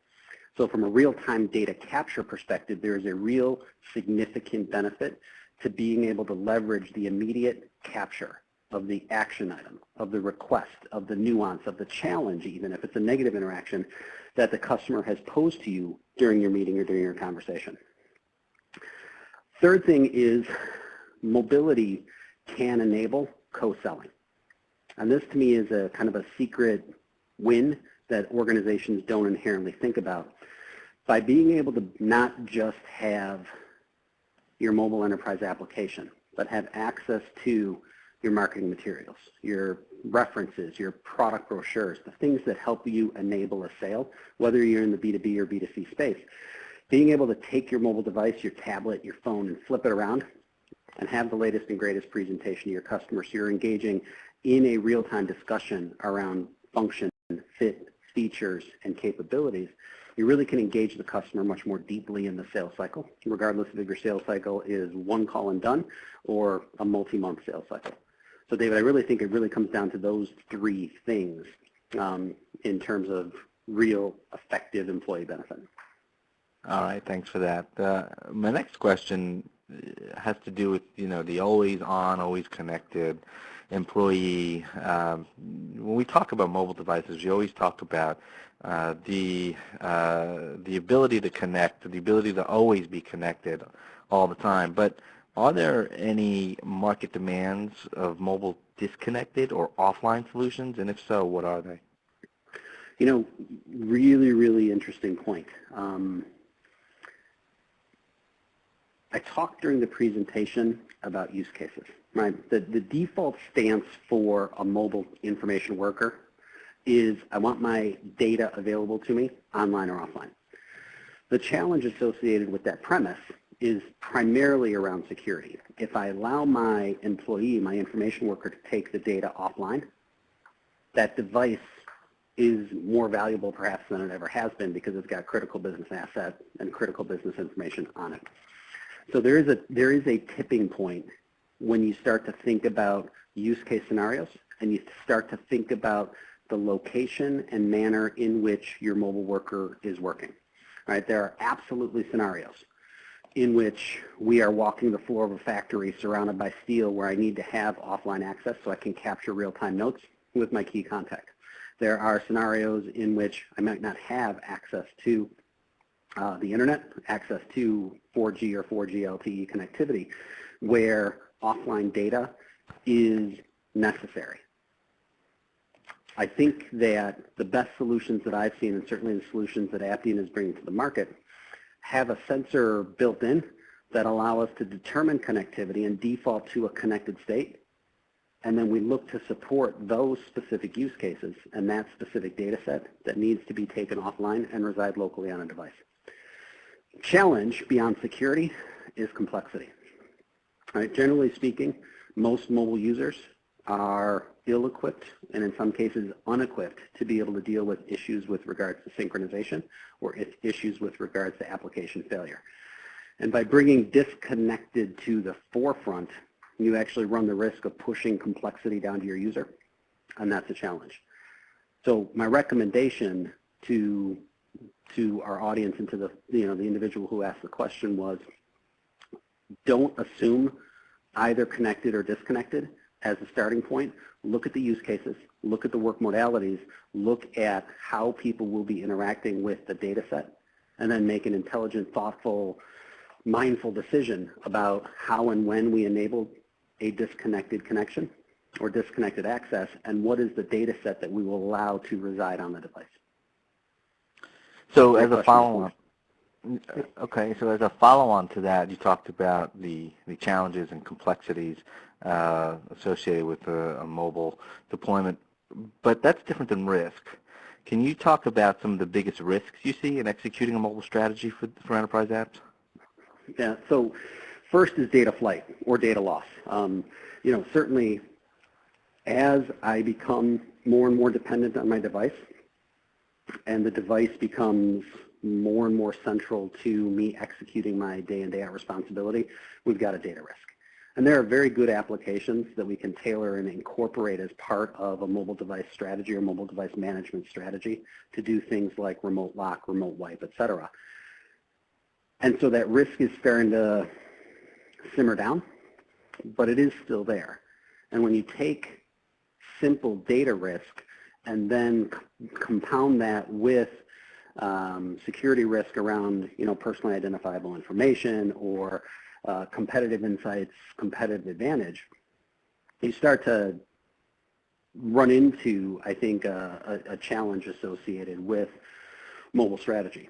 So from a real-time data capture perspective, there is a real significant benefit to being able to leverage the immediate capture of the action item, of the request, of the nuance, of the challenge, even if it's a negative interaction, that the customer has posed to you during your meeting or during your conversation. Third thing is mobility can enable co-selling. And this to me is a kind of a secret win that organizations don't inherently think about. By being able to not just have your mobile enterprise application, but have access to your marketing materials, your references, your product brochures, the things that help you enable a sale, whether you're in the B2B or B2C space. Being able to take your mobile device, your tablet, your phone, and flip it around and have the latest and greatest presentation to your customers. So you're engaging in a real-time discussion around function, fit, features, and capabilities. You really can engage the customer much more deeply in the sales cycle, regardless of if your sales cycle is one call and done or a multi-month sales cycle. So David, I really think it really comes down to those three things in terms of real effective employee benefit. All right, thanks for that. My next question has to do with, the always on, always connected employee. When we talk about mobile devices, we always talk about the ability to connect, the ability to always be connected all the time. But are there any market demands of mobile disconnected or offline solutions? And if so, what are they? Really, really interesting point. I talked during the presentation about use cases. Right? The default stance for a mobile information worker is I want my data available to me online or offline. The challenge associated with that premise is primarily around security. If I allow my employee, my information worker, to take the data offline, that device is more valuable perhaps than it ever has been because it's got critical business asset and critical business information on it. So there is a tipping point when you start to think about use case scenarios and you start to think about the location and manner in which your mobile worker is working. Right? There are absolutely scenarios in which we are walking the floor of a factory surrounded by steel where I need to have offline access so I can capture real-time notes with my key contact. There are scenarios in which I might not have access to the internet, access to 4G or 4G LTE connectivity, where offline data is necessary. I think that the best solutions that I've seen, and certainly the solutions that Appian is bringing to the market, have a sensor built in that allow us to determine connectivity and default to a connected state. And then we look to support those specific use cases and that specific data set that needs to be taken offline and reside locally on a device. Challenge beyond security is complexity. Right? Generally speaking, most mobile users are ill-equipped and in some cases unequipped to be able to deal with issues with regards to synchronization or issues with regards to application failure. And by bringing disconnected to the forefront, you actually run the risk of pushing complexity down to your user and that's a challenge. So my recommendation to our audience and to the the individual who asked the question was, don't assume either connected or disconnected as a starting point. Look at the use cases, look at the work modalities, look at how people will be interacting with the data set, and then make an intelligent, thoughtful, mindful decision about how and when we enable a disconnected connection or disconnected access, and what is the data set that we will allow to reside on the device. So as a follow-on, okay, so as a follow-on to that, you talked about the challenges and complexities associated with a mobile deployment, but that's different than risk. Can you talk about some of the biggest risks you see in executing a mobile strategy for enterprise apps? Yeah, so first is data flight or data loss. Certainly as I become more and more dependent on my device, and the device becomes more and more central to me executing my day-in, day-out responsibility, we've got a data risk. And there are very good applications that we can tailor and incorporate as part of a mobile device strategy or mobile device management strategy to do things like remote lock, remote wipe, et cetera. And so that risk is starting to simmer down, but it is still there. And when you take simple data risk and then compound that with security risk around personally identifiable information or competitive insights, competitive advantage, you start to run into, I think, a challenge associated with mobile strategy.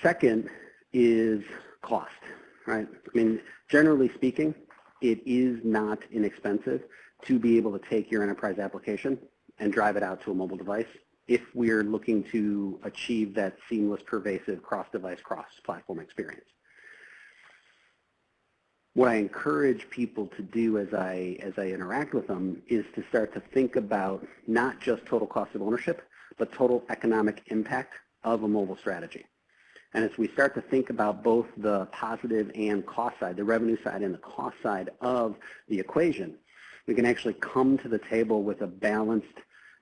Second is cost, right? I mean, generally speaking, it is not inexpensive to be able to take your enterprise application and drive it out to a mobile device if we're looking to achieve that seamless, pervasive, cross-device, cross-platform experience. What I encourage people to do as I interact with them is to start to think about not just total cost of ownership, but total economic impact of a mobile strategy. And as we start to think about both the positive and cost side, the revenue side and the cost side of the equation, we can actually come to the table with a balanced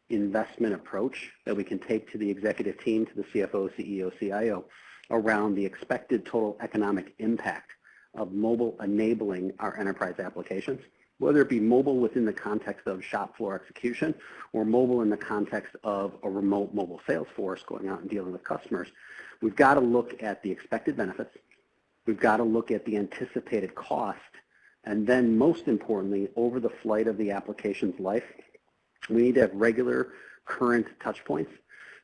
investment approach that we can take to the executive team, to the CFO, CEO, CIO, around the expected total economic impact of mobile enabling our enterprise applications, whether it be mobile within the context of shop floor execution or mobile in the context of a remote mobile sales force going out and dealing with customers. We've got to look at the expected benefits. We've got to look at the anticipated cost. And then most importantly, over the flight of the application's life, we need to have regular current touch points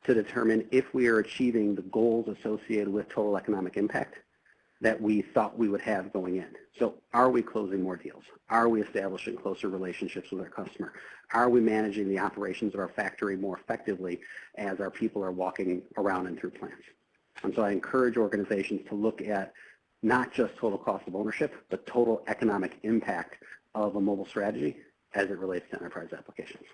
to determine if we are achieving the goals associated with total economic impact that we thought we would have going in. So are we closing more deals? Are we establishing closer relationships with our customer? Are we managing the operations of our factory more effectively as our people are walking around and through plants? And so I encourage organizations to look at not just total cost of ownership, but total economic impact of a mobile strategy as it relates to enterprise applications.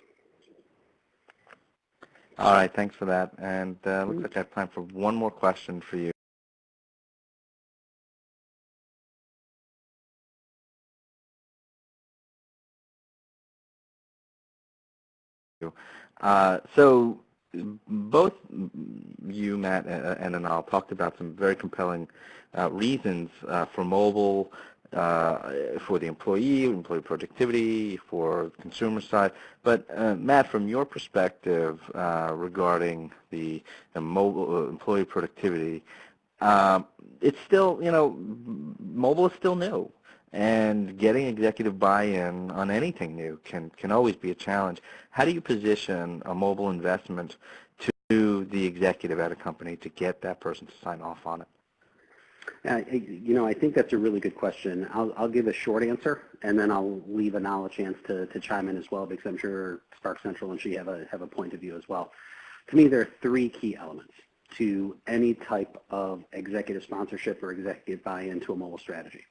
All right, thanks for that. And looks like I have time for one more question for you. So both you, Matt, and Anil talked about some very compelling reasons for mobile, for the employee productivity, for the consumer side. But Matt, from your perspective regarding the mobile employee productivity, it's still, mobile is still new. And getting executive buy-in on anything new can always be a challenge. How do you position a mobile investment to the executive at a company to get that person to sign off on it? I think that's a really good question. I'll give a short answer, and then I'll leave Anil a chance to chime in as well, because I'm sure Spark Central and she have a point of view as well. To me, there are three key elements to any type of executive sponsorship or executive buy-in to a mobile strategy.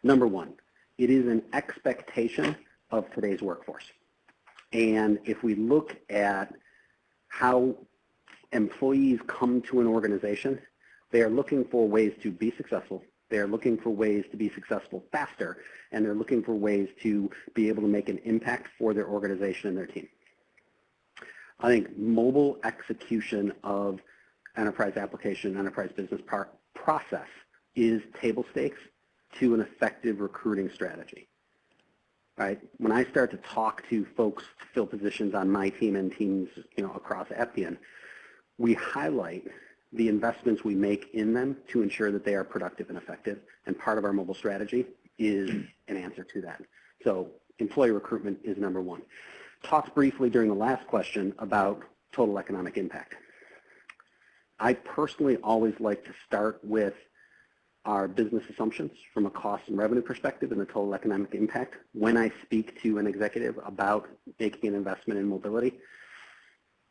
Number one, it is an expectation of today's workforce. And if we look at how employees come to an organization, they are looking for ways to be successful. They are looking for ways to be successful faster, and they're looking for ways to be able to make an impact for their organization and their team. I think mobile execution of enterprise application, enterprise business process is table stakes to an effective recruiting strategy. Right? When I start to talk to folks to fill positions on my team and teams, across Aptean, we highlight the investments we make in them to ensure that they are productive and effective. And part of our mobile strategy is an answer to that. So employee recruitment is number one. Talked briefly during the last question about total economic impact. I personally always like to start with our business assumptions from a cost and revenue perspective and the total economic impact when I speak to an executive about making an investment in mobility,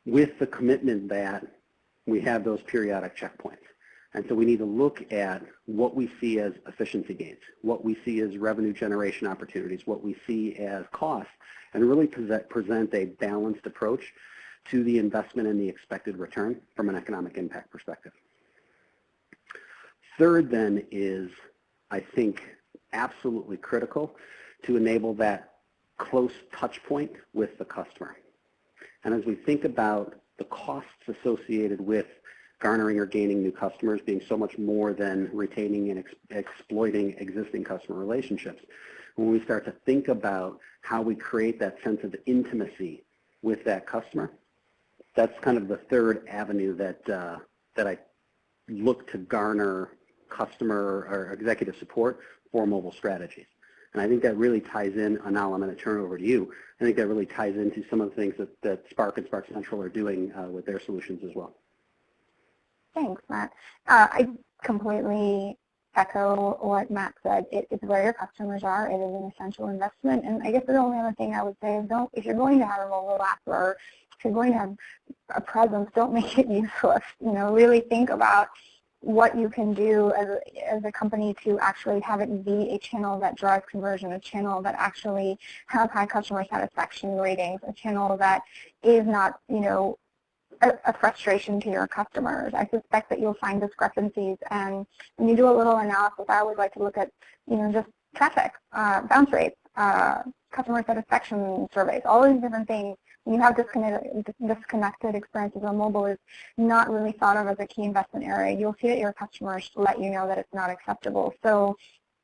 with the commitment that we have those periodic checkpoints. And so we need to look at what we see as efficiency gains, what we see as revenue generation opportunities, what we see as costs, and really present a balanced approach to the investment and the expected return from an economic impact perspective. Third then is, I think, absolutely critical to enable that close touch point with the customer. And as we think about the costs associated with garnering or gaining new customers being so much more than retaining and exploiting existing customer relationships, when we start to think about how we create that sense of intimacy with that customer, that's kind of the third avenue that I look to garner customer or executive support for mobile strategies. And I think that really ties in, Anal, I'm going to turn it over to you. I think that really ties into some of the things that Spark and Spark Central are doing with their solutions as well. Thanks, Matt. I completely echo what Matt said. It's where your customers are. It is an essential investment. And I guess the only other thing I would say is if you're going to have a mobile app or if you're going to have a presence, don't make it useless. Really think about what you can do as a company to actually have it be a channel that drives conversion, a channel that actually has high customer satisfaction ratings, a channel that is not, a frustration to your customers. I suspect that you'll find discrepancies, and when you do a little analysis, I always like to look at, just traffic, bounce rates, customer satisfaction surveys, all these different things. When you have disconnected experiences on mobile is not really thought of as a key investment area. You'll see that your customers let you know that it's not acceptable. So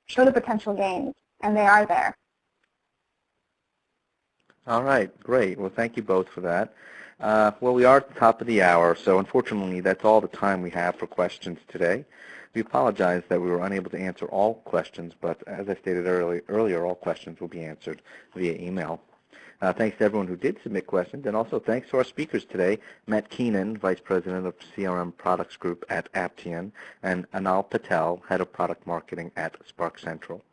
show the potential gains, and they are there. All right, great. Well, thank you both for that. Well, we are at the top of the hour, so unfortunately that's all the time we have for questions today. We apologize that we were unable to answer all questions, but as I stated earlier, all questions will be answered via email. Thanks to everyone who did submit questions, and also thanks to our speakers today, Matt Keenan, Vice President of CRM Products Group at Aptean, and Anal Patel, Head of Product Marketing at Spark Central.